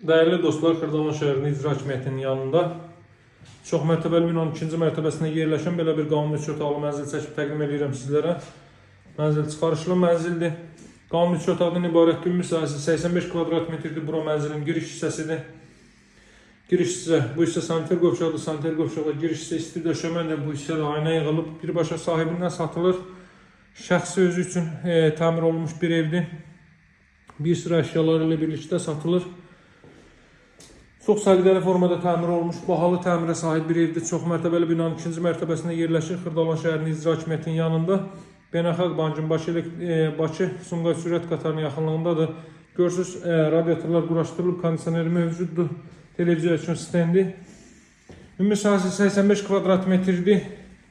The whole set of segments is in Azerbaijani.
Değerli dostlar, Xırdalan şəhərinin icra hakimiyyətinin yanında çox mərtəbəli binanın 2-ci mərtəbəsində yerləşən belə bir qanuni 3 otaqlı mənzil çəkib təqdim edirəm sizlərə. Mənzil çıxarışlı mənzildir. Qanuni 3 otaqdan ibarət ümumi sahəsi 85 kvadrat metrdir. Bura mənzilin giriş hissəsidir. Giriş hissə, bu hissə saniter qovşaqdır. Saniter qovşaqda giriş hissə isti döşəmədir. Bu hissə də ayna yığılıb, birbaşa sahibindən satılır. Şəxsi özü üçün təmir olunmuş bir evdir. Bir sıra əşyaları ilə birlikdə satılır. Çox səliqəli formada təmir olmuş, bahalı təmirə sahib bir evdir. Çox mərtəbəli binanın 2-ci mərtəbəsində yerləşir. Xırdalan şəhərinin icra hakimiyyətinin yanında. Beynəlxalq Bankın Bakı Sumqayıt sürət qatarının yaxınlığındadır. Görürsünüz, radiatorlar quraşdırılıb, kondisioneri mövcuddur. Televiziya üçün stendi. Ümumi sahəsi 85 kvadrat metrdir.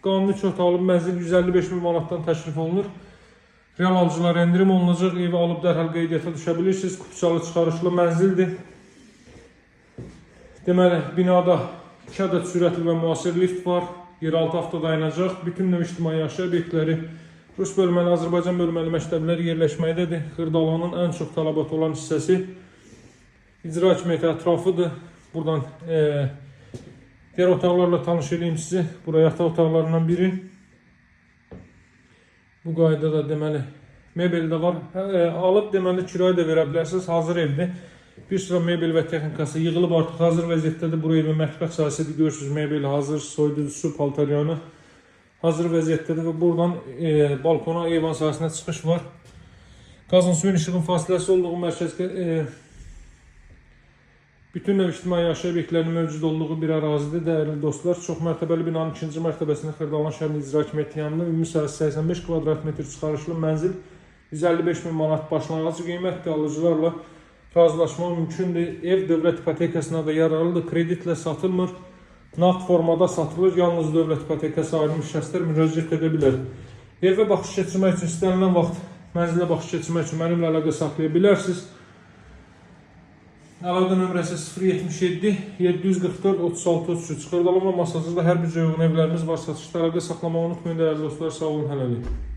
Qanuni 3 otaqlı mənzil 155 min manatdan təklif olunur. Real alıcılara endirim olunacaq. Evi alıb dərhal qeydiyyata düşə bilirsiniz. Kupçalı çıxarışlı mənzildir. Deməli, binada 2 ədəd sürətli və müasir lift var. Yeraltı avtodayanacaq. Bütün növ ictimai yaşayış obyektləri, Rus bölməli, Azərbaycan bölməli məktəbləri yerləşməkdədir. Xırdalanın ən çox tələbat olan hissəsi icra hakimiyyəti ətrafıdır. Buradan diğer otaqlarla tanış edeyim sizi. Buraya yataq otaqlarından biri. Bu qaydada deməli mebel də var. Alıb deməli kirayə də verə bilərsiniz. Hazır evdir. Bir sıra mebel və texnikası yığılıb artıq hazır vəziyyətdədir. Buraya evin mətbəx sahəsidir. Görürsünüz, mebel hazır, soyuducusu, paltaryanı hazır vəziyyətdədir və buradan balkona, eyvan sahəsinə çıxış var. Qazın suyun işığın fasiləsi olduğu mərkəz, bütün növ ictimai yaşayış obyektlərinin mövcud olduğu bir ərazidir. Dəyərli dostlar, çox mərtəbəli binanın 2-ci mərtəbəsində Xırdalan şəhərinin icra hakimiyyəti yanında ümumi sahəsi 85 kvadrat metr çıxarışlı mənzil 155 min manat başlanğıc qiymətdir. Alıcılarla razılaşmaq mümkündür. Ev dövlət ipotekasına da yararlıdır. Kreditlə satılmır. Nağd formada satılır. Yalnız dövlət ipotekası ayrılmış şəxslər müraciət edə bilər. Evə baxış keçirmək üçün istənilən vaxt mənzilə baxış keçirmək üçün mənimlə əlaqə saxlaya bilərsiniz. Əlaqə nömrəsi 077 744 36 33. Xırdalama masasında hər bir uyğun evlərimiz var. Satışda əlaqə saxlamaq unutmayın dəyərli dostlar. Sağ olun, hələlik.